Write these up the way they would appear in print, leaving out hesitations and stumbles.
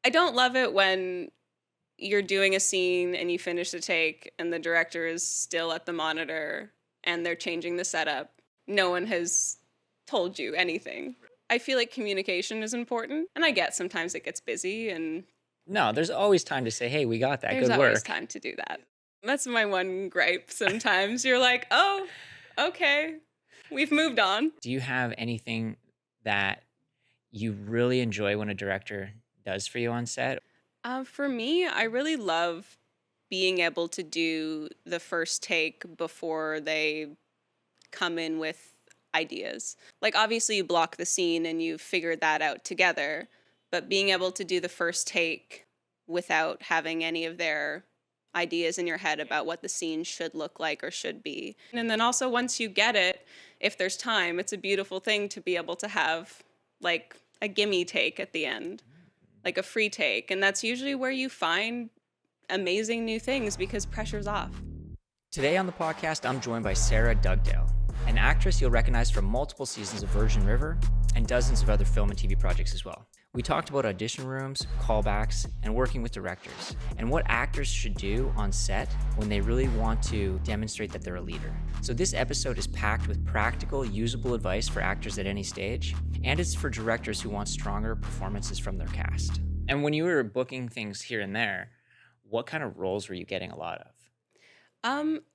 I don't love it when you're doing a scene and you finish the take and the director is still at the monitor and they're changing the setup. No one has told you anything. I feel like communication is important, and I get sometimes it gets busy and No, there's always time to say, hey, we got that. there's Good always work. time to do that. That's my one gripe sometimes. You're like, oh, okay, we've moved on. Do you have anything that you really enjoy when a director does for you on set? For me, I really love being able to do the first take before they come in with ideas. Like, obviously, you block the scene and you figured that out together, but being able to do the first take without having any of their ideas in your head about what the scene should look like or should be. And then also, once you get it, if there's time, it's a beautiful thing to be able to have like a gimme take at the end, like a free take. And that's usually where you find amazing new things because pressure's off. Today on the podcast, I'm joined by Sarah Dugdale, an actress you'll recognize from multiple seasons of Virgin River and dozens of other film and TV projects as well. We talked about audition rooms, callbacks, and working with directors, and what actors should do on set when they really want to demonstrate that they're a leader. So this episode is packed with practical, usable advice for actors at any stage, and it's for directors who want stronger performances from their cast. And when you were booking things here and there, what kind of roles were you getting a lot of?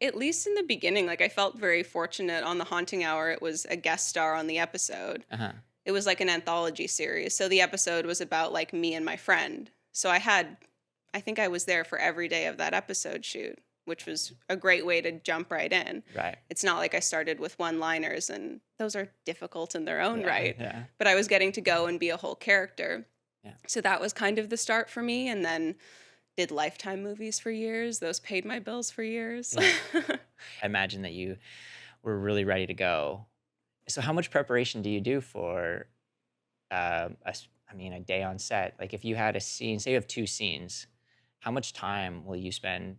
At least in the beginning, like I felt very fortunate on The Haunting Hour. It was a guest star on the episode. Uh-huh. It was like an anthology series. So the episode was about like me and my friend. So I think I was there for every day of that episode shoot, which was a great way to jump right in. Right. It's not like I started with one-liners, and those are difficult in their own right. Yeah. But I was getting to go and be a whole character. Yeah. So that was kind of the start for me. And then did Lifetime movies for years. Those paid my bills for years. Yeah. I imagine that you were really ready to go. So how much preparation do you do for a day on set? Like if you had a scene, say you have two scenes, how much time will you spend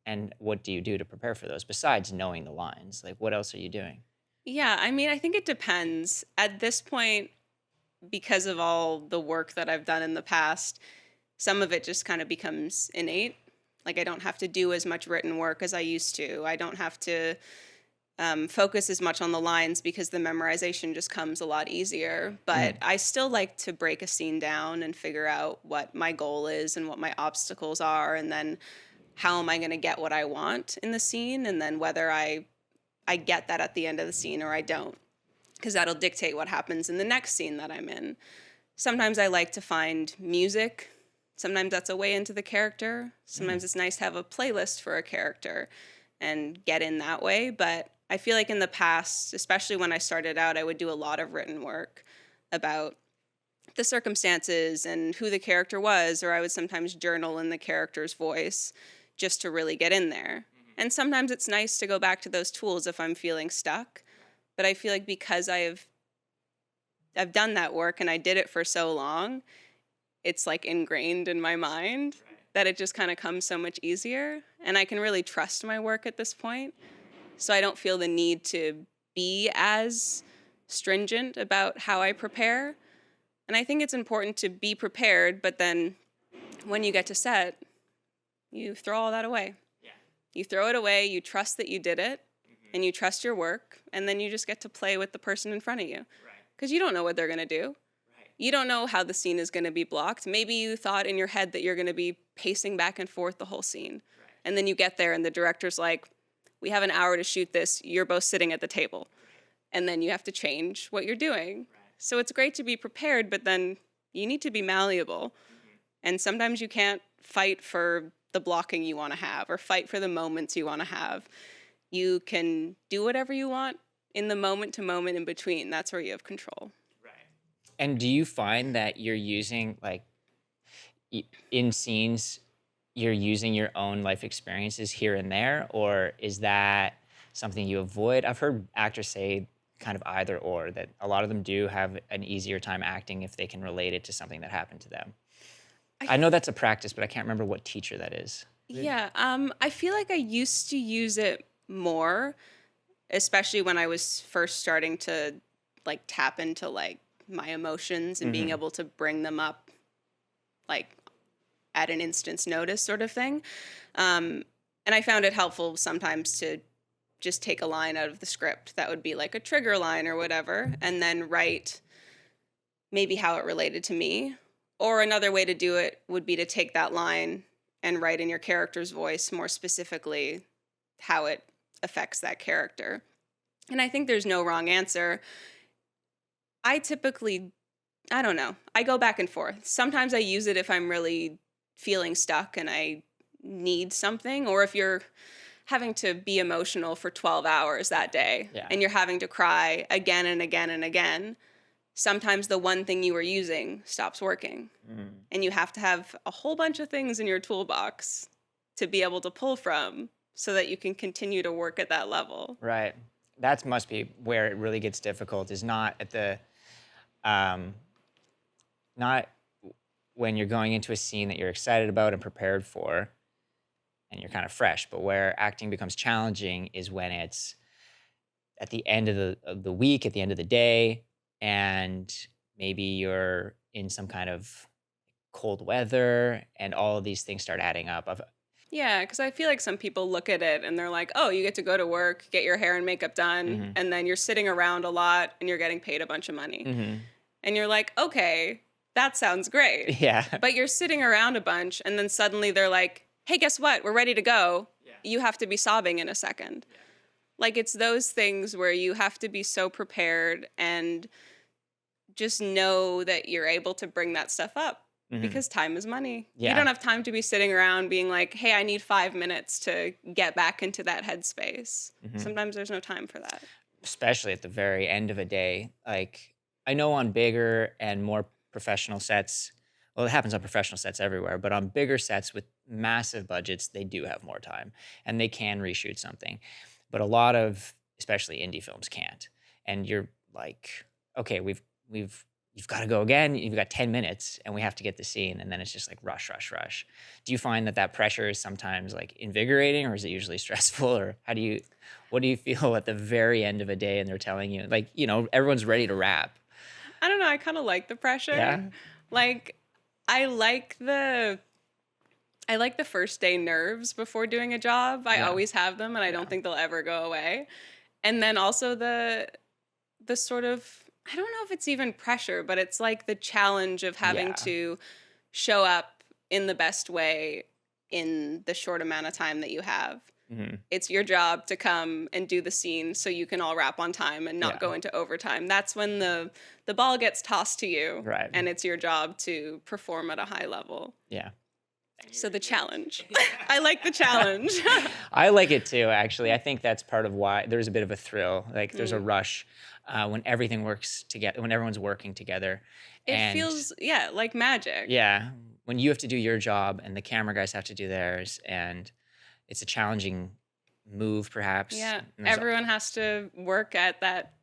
and what do you do to prepare for those besides knowing the lines? Like what else are you doing? Yeah, I mean, I think it depends. At this point, because of all the work that I've done in the past, some of it just kind of becomes innate. Like I don't have to do as much written work as I used to. I don't have to focus as much on the lines because the memorization just comes a lot easier. But I still like to break a scene down and figure out what my goal is and what my obstacles are, and then how am I going to get what I want in the scene, and then whether I get that at the end of the scene or I don't, because that'll dictate what happens in the next scene that I'm in. Sometimes I like to find music. Sometimes that's a way into the character. Sometimes it's nice to have a playlist for a character and get in that way. But I feel like in the past, especially when I started out, I would do a lot of written work about the circumstances and who the character was, or I would sometimes journal in the character's voice just to really get in there. And sometimes it's nice to go back to those tools if I'm feeling stuck. But I feel like because I've done that work and I did it for so long, it's like ingrained in my mind that it just kind of comes so much easier. And I can really trust my work at this point. So I don't feel the need to be as stringent about how I prepare. And I think it's important to be prepared, but then when you get to set, you throw all that away. Yeah. You throw it away, you trust that you did it, and you trust your work, and then you just get to play with the person in front of you. Because you don't know what they're going to do. You don't know how the scene is going to be blocked. Maybe you thought in your head that you're going to be pacing back and forth the whole scene. Right. And then you get there and the director's like, we have an hour to shoot this. You're both sitting at the table. Right. And then you have to change what you're doing. Right. So it's great to be prepared, but then you need to be malleable. Mm-hmm. And sometimes you can't fight for the blocking you want to have or fight for the moments you want to have. You can do whatever you want in the moment to moment in between. That's where you have control. And do you find that you're using, like, in scenes, you're using your own life experiences here and there, or is that something you avoid? I've heard actors say kind of either or, that a lot of them do have an easier time acting if they can relate it to something that happened to them. I know that's a practice, but I can't remember what teacher that is. Yeah, I feel like I used to use it more, especially when I was first starting to, like, tap into, like, my emotions and being able to bring them up like at an instant's notice sort of thing. And I found it helpful sometimes to just take a line out of the script that would be like a trigger line or whatever, and then write maybe how it related to me. Or another way to do it would be to take that line and write in your character's voice more specifically how it affects that character. And I think there's no wrong answer. I don't know. I go back and forth. Sometimes I use it if I'm really feeling stuck and I need something, or if you're having to be emotional for 12 hours that day and you're having to cry again and again and again. Sometimes the one thing you were using stops working, and you have to have a whole bunch of things in your toolbox to be able to pull from so that you can continue to work at that level. Right. That must be where it really gets difficult, is not at the, not when you're going into a scene that you're excited about and prepared for and you're kind of fresh, but where acting becomes challenging is when it's at the end of the week, at the end of the day, and maybe you're in some kind of cold weather and all of these things start adding up. Yeah, because I feel like some people look at it and they're like, oh, you get to go to work, get your hair and makeup done, and then you're sitting around a lot and you're getting paid a bunch of money. And you're like, okay, that sounds great. Yeah. But you're sitting around a bunch and then suddenly they're like, hey, guess what? We're ready to go. Yeah. You have to be sobbing in a second. Yeah. Like, it's those things where you have to be so prepared and just know that you're able to bring that stuff up. Because time is money. Yeah. You don't have time to be sitting around being like, hey, I need 5 minutes to get back into that headspace. Sometimes there's no time for that. Especially at the very end of a day. Like, I know on bigger and more professional sets, well, it happens on professional sets everywhere, but on bigger sets with massive budgets, they do have more time and they can reshoot something. But a lot of, especially indie films, can't. And you're like, okay, you've got to go again. You've got 10 minutes and we have to get the scene. And then it's just like rush, rush, rush. Do you find that pressure is sometimes like invigorating, or is it usually stressful? Or what do you feel at the very end of a day and they're telling you, like, everyone's ready to wrap? I don't know. I kind of like the pressure. Yeah. Like, I like the first day nerves before doing a job. I always have them, and I don't think they'll ever go away. And then also the sort of, I don't know if it's even pressure, but it's like the challenge of having to show up in the best way in the short amount of time that you have. It's your job to come and do the scene so you can all wrap on time and not go into overtime. That's when the ball gets tossed to you, right? And it's your job to perform at a high level. Yeah. So the challenge. I like the challenge. I like it too, actually. I think that's part of why there's a bit of a thrill. Like, there's a rush when everything works together, when everyone's working together. It feels, like magic. Yeah. When you have to do your job and the camera guys have to do theirs, and it's a challenging move, perhaps. Yeah. Everyone has to work at that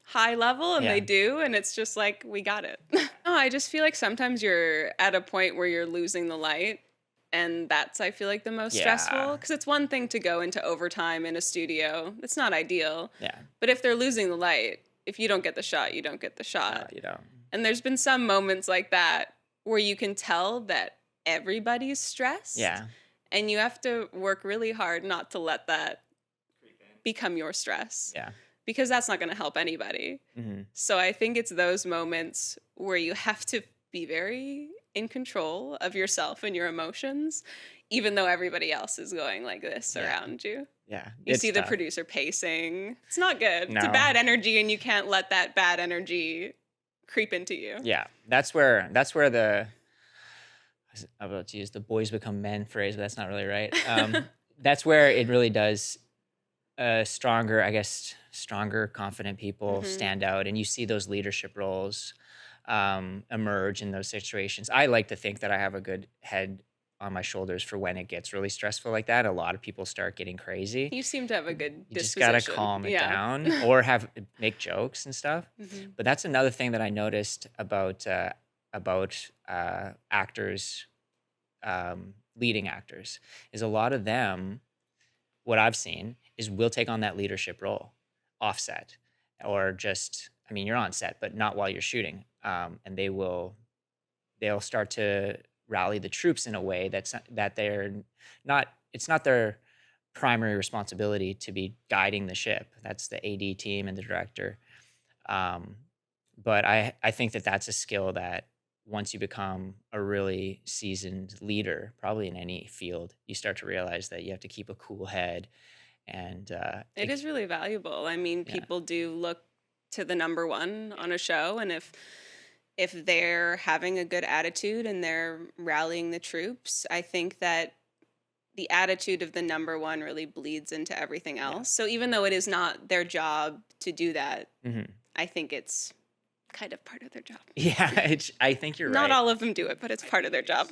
high level, and they do, and it's just like, we got it. No, I just feel like sometimes you're at a point where you're losing the light, and that's, I feel like, the most stressful, because it's one thing to go into overtime in a studio. It's not ideal. Yeah. But if they're losing the light, if you don't get the shot, you don't get the shot. No, you don't. And there's been some moments like that where you can tell that everybody's stressed. Yeah. And you have to work really hard not to let that become your stress. Yeah. Because that's not going to help anybody. So I think it's those moments where you have to be very in control of yourself and your emotions, even though everybody else is going like this around you. Yeah. You see the producer pacing. It's not good. No. It's a bad energy, and you can't let that bad energy creep into you. Yeah. That's where I'm about to use the boys become men phrase, but that's not really right. That's where it really does stronger, confident people stand out, and you see those leadership roles emerge in those situations. I like to think that I have a good head on my shoulders for when it gets really stressful like that. A lot of people start getting crazy. You seem to have a good disposition. You just gotta calm it down, or make jokes and stuff. But that's another thing that I noticed about actors, leading actors, is a lot of them, what I've seen is, will take on that leadership role offset, or just, you're on set, but not while you're shooting. And they will they'll start to rally the troops in a way that they're not. It's not their primary responsibility to be guiding the ship. That's the AD team and the director. Um, but I think that that's a skill that once you become a really seasoned leader, probably in any field, you start to realize that you have to keep a cool head and It is really valuable. I mean, yeah, people do look to the number one on a show, and if they're having a good attitude and they're rallying the troops, I think that the attitude of the number one really bleeds into everything yeah. else. So even though it is not their job to do that, Hmm. I think it's kind of part of their job. Yeah, I think you're Not right. all of them do it, but it's part of their job.